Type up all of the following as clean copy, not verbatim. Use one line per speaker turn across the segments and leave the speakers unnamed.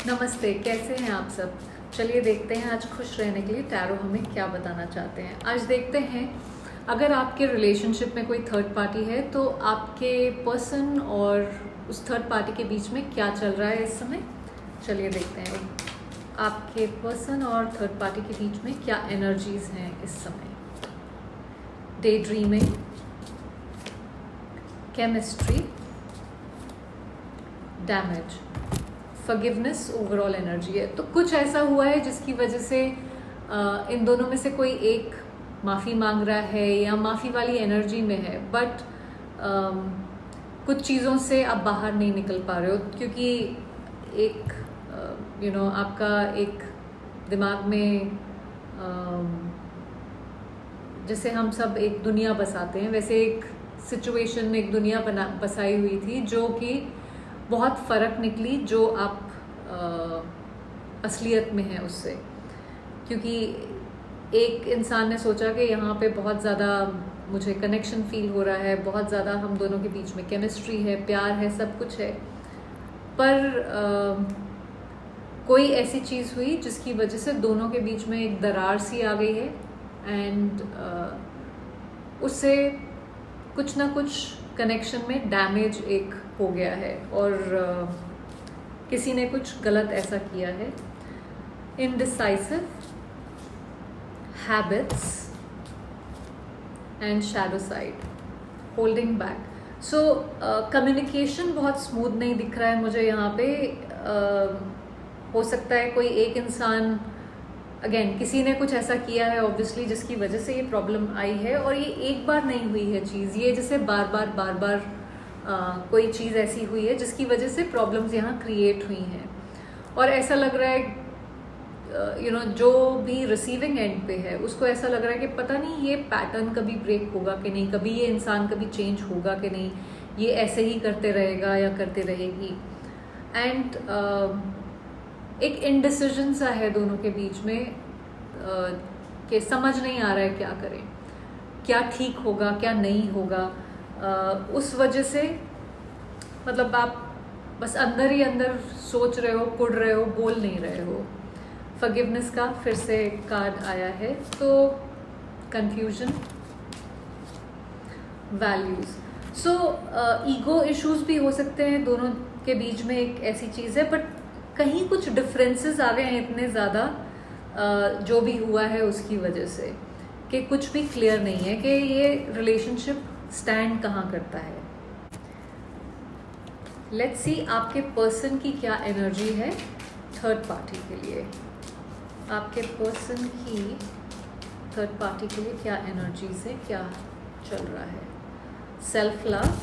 नमस्ते, कैसे हैं आप सब। चलिए देखते हैं आज खुश रहने के लिए टैरो हमें क्या बताना चाहते हैं। आज देखते हैं अगर आपके रिलेशनशिप में कोई थर्ड पार्टी है तो आपके पर्सन और उस थर्ड पार्टी के बीच में क्या चल रहा है इस समय। चलिए देखते हैं आपके पर्सन और थर्ड पार्टी के बीच में क्या एनर्जीज हैं इस समय। Day dreaming, chemistry, damage, forgiveness, overall energy है। तो कुछ ऐसा हुआ है जिसकी वजह से इन दोनों में से कोई एक माफ़ी मांग रहा है या माफ़ी वाली एनर्जी में है, बट कुछ चीज़ों से आप बाहर नहीं निकल पा रहे हो क्योंकि एक आपका एक दिमाग में जैसे हम सब एक दुनिया बसाते हैं, वैसे एक सिचुएशन में एक दुनिया बसाई हुई थी जो कि बहुत फ़र्क निकली जो आप असलियत में है उससे। क्योंकि एक इंसान ने सोचा कि यहाँ पे बहुत ज़्यादा मुझे कनेक्शन फील हो रहा है, बहुत ज़्यादा हम दोनों के बीच में केमिस्ट्री है, प्यार है, सब कुछ है, पर कोई ऐसी चीज़ हुई जिसकी वजह से दोनों के बीच में एक दरार सी आ गई है एंड उससे कुछ ना कुछ कनेक्शन में डैमेज एक हो गया है और किसी ने कुछ गलत ऐसा किया है। Indecisive, habits and shadow side, holding back. So communication बहुत स्मूथ नहीं दिख रहा है मुझे यहाँ पे। हो सकता है कोई एक इंसान, अगेन किसी ने कुछ ऐसा किया है ऑब्वियसली जिसकी वजह से ये प्रॉब्लम आई है, और ये एक बार नहीं हुई है चीज़, ये जैसे बार बार कोई चीज़ ऐसी हुई है जिसकी वजह से प्रॉब्लम्स यहाँ क्रिएट हुई हैं। और ऐसा लग रहा है जो भी रिसीविंग एंड पे है उसको ऐसा लग रहा है कि पता नहीं ये पैटर्न कभी ब्रेक होगा कि नहीं, कभी ये इंसान कभी चेंज होगा कि नहीं, ये ऐसे ही करते रहेगा या करते रहेगी। एंड एक इनडिसीजन सा है दोनों के बीच में कि समझ नहीं आ रहा है क्या करें, क्या ठीक होगा क्या नहीं होगा। उस वजह से मतलब आप बस अंदर ही अंदर सोच रहे हो, कुढ़ रहे हो, बोल नहीं रहे हो। फॉरगिवनेस का फिर से कार्ड आया है, तो कंफ्यूजन, वैल्यूज। सो ईगो इश्यूज भी हो सकते हैं दोनों के बीच में, एक ऐसी चीज़ है, बट कहीं कुछ डिफरेंसेस आ गए हैं इतने ज़्यादा जो भी हुआ है उसकी वजह से कि कुछ भी क्लियर नहीं है कि ये रिलेशनशिप स्टैंड कहाँ करता है। लेट्स सी आपके पर्सन की क्या एनर्जी है थर्ड पार्टी के लिए। आपके पर्सन की थर्ड पार्टी के लिए क्या एनर्जीज है, क्या चल रहा है। सेल्फ लव,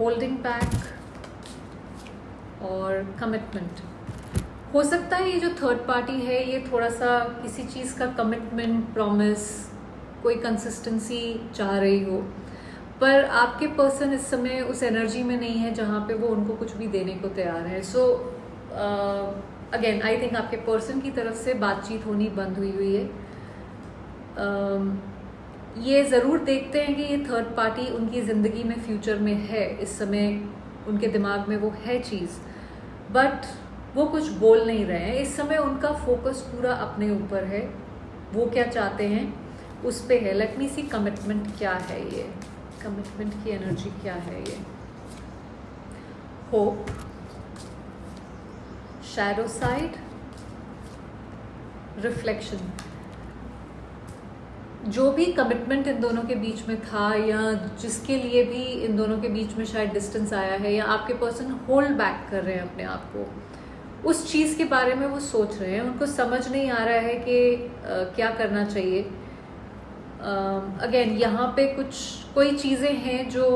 होल्डिंग बैक और कमिटमेंट। हो सकता है ये जो थर्ड पार्टी है ये थोड़ा सा किसी चीज़ का कमिटमेंट, प्रॉमिस, कोई कंसिस्टेंसी चाह रही हो, पर आपके पर्सन इस समय उस एनर्जी में नहीं है जहाँ पे वो उनको कुछ भी देने को तैयार है। सो अगेन आई थिंक आपके पर्सन की तरफ से बातचीत होनी बंद हुई है। ये ज़रूर देखते हैं कि ये थर्ड पार्टी उनकी ज़िंदगी में फ्यूचर में है, इस समय उनके दिमाग में वो है चीज़, बट वो कुछ बोल नहीं रहे हैं इस समय। उनका फोकस पूरा अपने ऊपर है, वो क्या चाहते हैं उस पे है। लेट मी सी कमिटमेंट क्या है, ये कमिटमेंट की एनर्जी क्या है। ये होप, शैडो साइड, रिफ्लेक्शन। जो भी कमिटमेंट इन दोनों के बीच में था या जिसके लिए भी इन दोनों के बीच में शायद डिस्टेंस आया है या आपके पर्सन होल्ड बैक कर रहे हैं अपने आप को, उस चीज़ के बारे में वो सोच रहे हैं। उनको समझ नहीं आ रहा है कि क्या करना चाहिए। अगेन यहाँ पे कोई चीज़ें हैं जो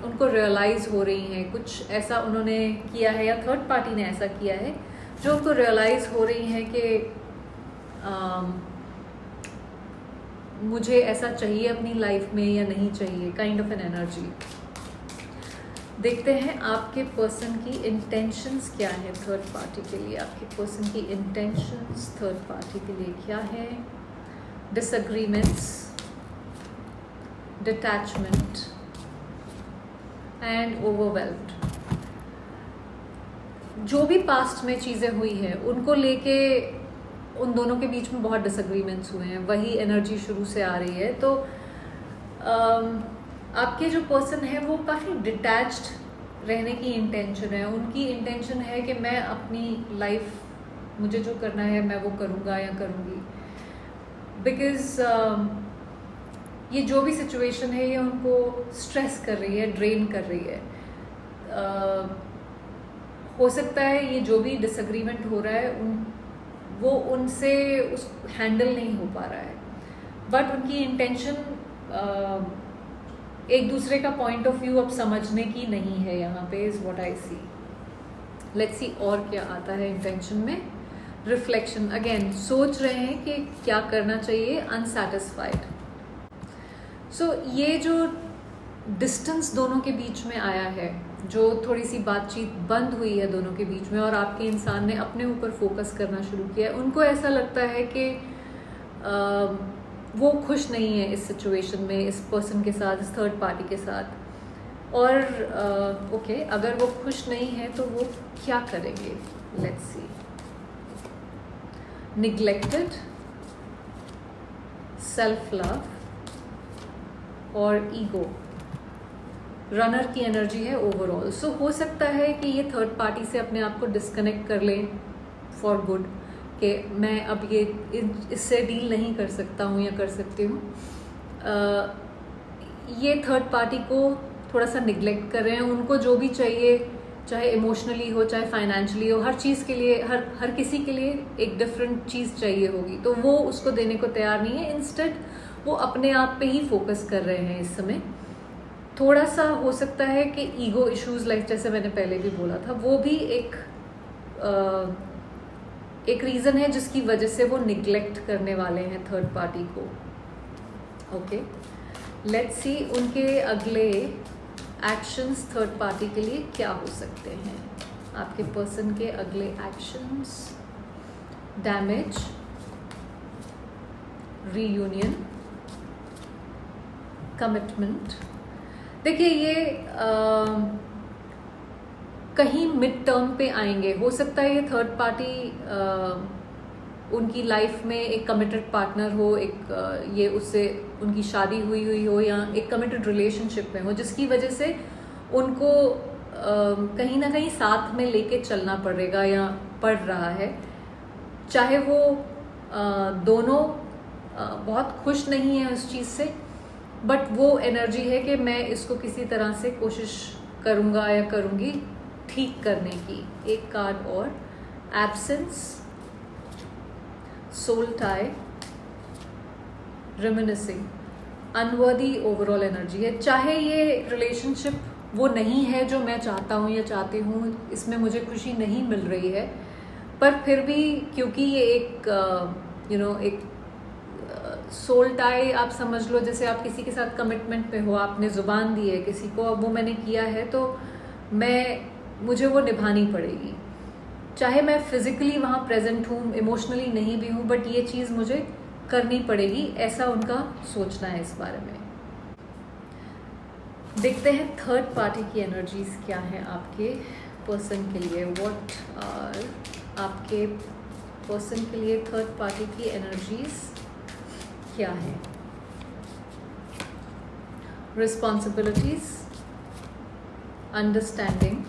उनको रियलाइज़ हो रही हैं, कुछ ऐसा उन्होंने किया है या थर्ड पार्टी ने ऐसा किया है जो उनको रियलाइज़ हो रही है कि मुझे ऐसा चाहिए अपनी लाइफ में या नहीं चाहिए, काइंड ऑफ एन एनर्जी। देखते हैं आपके पर्सन की इंटेंशंस क्या है थर्ड पार्टी के लिए। आपके पर्सन की इंटेंशंस थर्ड पार्टी के लिए क्या है। Disagreements, detachment and overwhelmed. जो भी पास्ट में चीज़ें हुई हैं उनको लेके उन दोनों के बीच में बहुत डिसएग्रीमेंट्स हुए हैं, वही एनर्जी शुरू से आ रही है। तो आपके जो पर्सन है वो काफ़ी डिटैच्ड रहने की इंटेंशन है, उनकी इंटेंशन है कि मैं अपनी लाइफ, मुझे जो करना है मैं वो करूँगा या करूँगी, बिकॉज़ ये जो भी सिचुएशन है ये उनको स्ट्रेस कर रही है, ड्रेन कर रही है। हो सकता है ये जो भी डिसएग्रीमेंट हो रहा है वो उनसे उस हैंडल नहीं हो पा रहा है, बट उनकी इंटेंशन एक दूसरे का पॉइंट ऑफ व्यू अब समझने की नहीं है यहाँ पे, is what I see. Let's see और क्या आता है इंटेंशन में। रिफ्लेक्शन, अगेन सोच रहे हैं कि क्या करना चाहिए, अनसैटिस्फाइड। सो ये जो डिस्टेंस दोनों के बीच में आया है, जो थोड़ी सी बातचीत बंद हुई है दोनों के बीच में और आपके इंसान ने अपने ऊपर फोकस करना शुरू किया है, उनको ऐसा लगता है कि वो खुश नहीं है इस सिचुएशन में, इस पर्सन के साथ, इस थर्ड पार्टी के साथ। और ओके, अगर वो खुश नहीं है तो वो क्या करेंगे, let's see. Neglected, self love और ईगो, रनर की एनर्जी है ओवरऑल। सो हो सकता है कि ये थर्ड पार्टी से अपने आप को डिस्कनेक्ट कर लें फॉर गुड, कि मैं अब ये इससे डील नहीं कर सकता हूँ या कर सकती हूँ। ये थर्ड पार्टी को थोड़ा सा निग्लेक्ट कर रहे हैं, उनको जो भी चाहिए, चाहे इमोशनली हो चाहे फाइनेंशियली हो, हर चीज़ के लिए, हर किसी के लिए एक डिफरेंट चीज़ चाहिए होगी, तो वो उसको देने को तैयार नहीं है। इंस्टेड वो अपने आप पे ही फोकस कर रहे हैं इस समय। थोड़ा सा हो सकता है कि ईगो इश्यूज, लाइक जैसे मैंने पहले भी बोला था, वो भी एक रीज़न है जिसकी वजह से वो निग्लेक्ट करने वाले हैं थर्ड पार्टी को। ओके, लेट्स सी उनके अगले एक्शंस थर्ड पार्टी के लिए क्या हो सकते हैं। आपके पर्सन के अगले एक्शंस, डैमेज, रीयूनियन, कमिटमेंट। देखिए ये कहीं मिड टर्म पे आएंगे। हो सकता है ये थर्ड पार्टी उनकी लाइफ में एक कमिटेड पार्टनर हो, ये उससे उनकी शादी हुई हो या एक कमिटेड रिलेशनशिप में हो, जिसकी वजह से उनको कहीं ना कहीं साथ में लेके चलना पड़ेगा या पड़ रहा है। चाहे वो दोनों बहुत खुश नहीं है उस चीज़ से, बट वो एनर्जी है कि मैं इसको किसी तरह से कोशिश करूँगा या करूँगी ठीक करने की। एक कार्ड और, absence, soul tie, reminiscing, unworthy overall energy है। चाहे ये रिलेशनशिप वो नहीं है जो मैं चाहता हूँ या चाहती हूँ, इसमें मुझे खुशी नहीं मिल रही है, पर फिर भी क्योंकि ये एक एक सोल टाई आप समझ लो, जैसे आप किसी के साथ कमिटमेंट पे हो, आपने जुबान दी है किसी को, अब वो मैंने किया है तो मुझे वो निभानी पड़ेगी। चाहे मैं फिजिकली वहाँ प्रेजेंट हूँ, इमोशनली नहीं भी हूँ, बट ये चीज़ मुझे करनी पड़ेगी, ऐसा उनका सोचना है इस बारे में। देखते हैं थर्ड पार्टी की एनर्जीज क्या हैं आपके पर्सन के लिए। व्हाट आर आपके पर्सन के लिए थर्ड पार्टी की एनर्जीज क्या है। Responsibilities, understanding,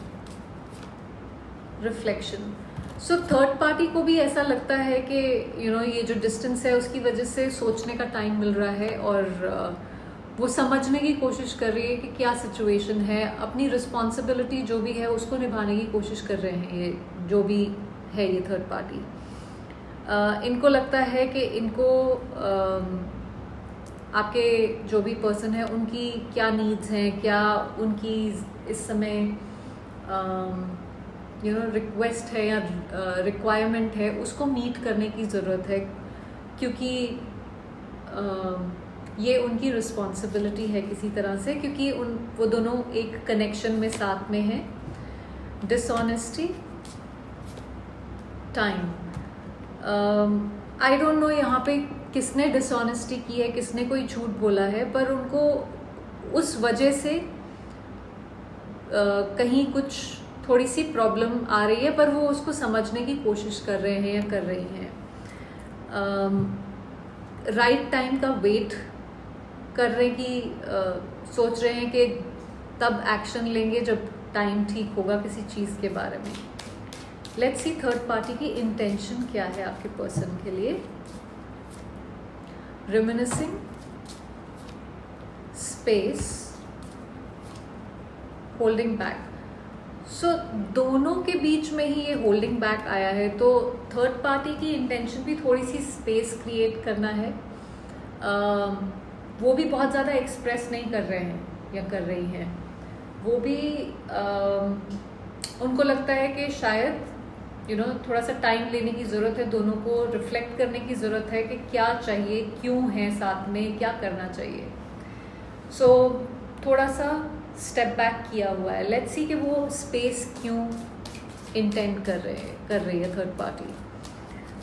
reflection. So third party को भी ऐसा लगता है कि ये जो डिस्टेंस है उसकी वजह से सोचने का टाइम मिल रहा है और वो समझने की कोशिश कर रही है कि क्या सिचुएशन है, अपनी रिस्पॉन्सिबिलिटी जो भी है उसको निभाने की कोशिश कर रहे हैं ये जो भी है ये थर्ड पार्टी। इनको लगता है कि इनको आपके जो भी पर्सन है उनकी क्या नीड्स हैं, क्या उनकी इस समय रिक्वेस्ट है या रिक्वायरमेंट है, उसको मीट करने की ज़रूरत है, क्योंकि ये उनकी रिस्पॉन्सिबिलिटी है किसी तरह से, क्योंकि वो दोनों एक कनेक्शन में साथ में हैं। Dishonesty, time, I don't know यहाँ पे किसने डिसऑनेस्टी की है, किसने कोई झूठ बोला है, पर उनको उस वजह से कहीं कुछ थोड़ी सी प्रॉब्लम आ रही है, पर वो उसको समझने की कोशिश कर रहे हैं या कर रही हैं। राइट टाइम का वेट करने की सोच रहे हैं कि तब एक्शन लेंगे जब टाइम ठीक होगा किसी चीज़ के बारे में। लेट्स सी थर्ड पार्टी की इंटेंशन क्या है आपके पर्सन के लिए। Reminiscing, space, holding back. So दोनों के बीच में ही ये होल्डिंग बैक आया है, तो थर्ड पार्टी की इंटेंशन भी थोड़ी सी स्पेस क्रिएट करना है। वो भी बहुत ज़्यादा एक्सप्रेस नहीं कर रहे हैं या कर रही हैं। वो भी उनको लगता है कि शायद थोड़ा सा टाइम लेने की ज़रूरत है, दोनों को रिफ्लेक्ट करने की ज़रूरत है कि क्या चाहिए, क्यों है साथ में, क्या करना चाहिए। सो थोड़ा सा स्टेप बैक किया हुआ है। लेट्स सी कि वो स्पेस क्यों इंटेंड कर रही है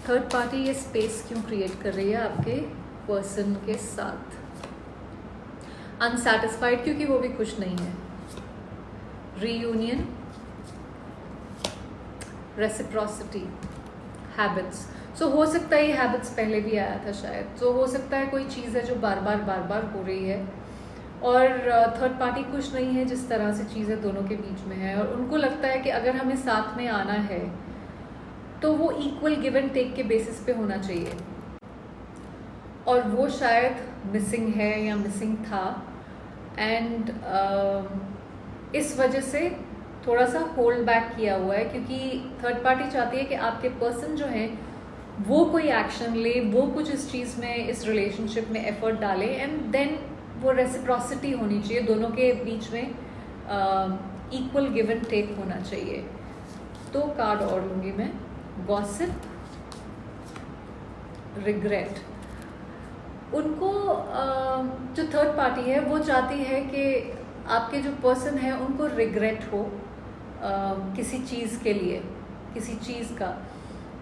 थर्ड पार्टी ये स्पेस क्यों क्रिएट कर रही है आपके पर्सन के साथ। अनसैटिस्फाइड, क्योंकि वो भी खुश नहीं है। Reunion, reciprocity, habits. सो हो सकता है ये हैबिट्स पहले भी आया था शायद। सो हो सकता है कोई चीज़ है जो बार बार हो रही है और थर्ड पार्टी खुश नहीं है जिस तरह से चीज़ें दोनों के बीच में है, और उनको लगता है कि अगर हमें साथ में आना है तो वो इक्वल गिव एंड टेक के बेसिस पे होना चाहिए, और वो शायद मिसिंग है या मिसिंग था। एंड इस वजह से थोड़ा सा होल्ड बैक किया हुआ है, क्योंकि थर्ड पार्टी चाहती है कि आपके पर्सन जो हैं वो कोई एक्शन ले, वो कुछ इस चीज़ में, इस रिलेशनशिप में एफर्ट डाले, एंड देन वो रेसिप्रोसिटी होनी चाहिए, दोनों के बीच में इक्वल गिव एंड टेक होना चाहिए। तो कार्ड और लूँगी मैं। Gossip, regret. उनको जो थर्ड पार्टी है वो चाहती है कि आपके जो पर्सन है उनको रिग्रेट हो किसी चीज़ के लिए, किसी चीज़ का,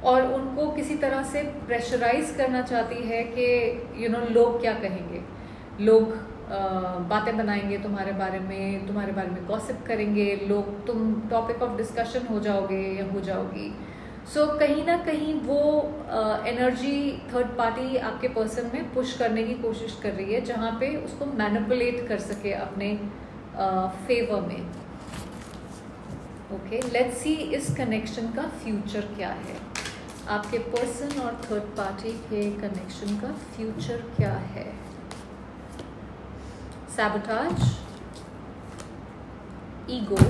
और उनको किसी तरह से प्रेशराइज करना चाहती है कि लोग क्या कहेंगे, लोग बातें बनाएंगे तुम्हारे बारे में गॉसिप करेंगे लोग, तुम टॉपिक ऑफ डिस्कशन हो जाओगे या हो जाओगी। सो कहीं ना कहीं वो एनर्जी थर्ड पार्टी आपके पर्सन में पुश करने की कोशिश कर रही है, जहाँ पे उसको मैनिपुलेट कर सके अपने फेवर में। ओके, लेट्स सी इस कनेक्शन का फ्यूचर क्या है। आपके पर्सन और थर्ड पार्टी के कनेक्शन का फ्यूचर क्या है। Sabotage, ego,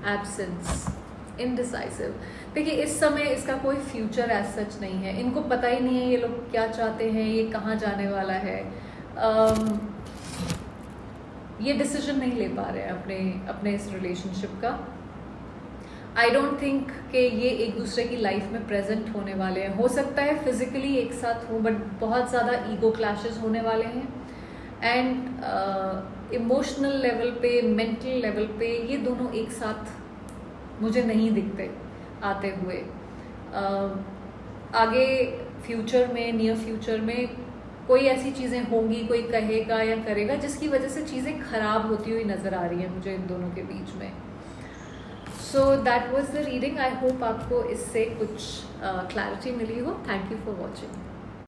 absence, indecisive. देखिए इस समय इसका कोई फ्यूचर एज सच नहीं है, इनको पता ही नहीं है ये लोग क्या चाहते हैं, ये कहाँ जाने वाला है। ये डिसीजन नहीं ले पा रहे हैं अपने इस रिलेशनशिप का। आई डोंट थिंक कि ये एक दूसरे की लाइफ में प्रेजेंट होने वाले हैं। हो सकता है फिजिकली एक साथ हो, बट बहुत ज़्यादा ईगो क्लैशेस होने वाले हैं, एंड इमोशनल लेवल पे, मेंटल लेवल पे ये दोनों एक साथ मुझे नहीं दिखते आते हुए। आगे फ्यूचर में, नियर फ्यूचर में कोई ऐसी चीज़ें होंगी, कोई कहेगा या करेगा जिसकी वजह से चीज़ें खराब होती हुई नज़र आ रही हैं मुझे इन दोनों के बीच में। So that was the reading. I hope आपको इससे कुछ क्लैरिटी मिली हो। Thank you for watching.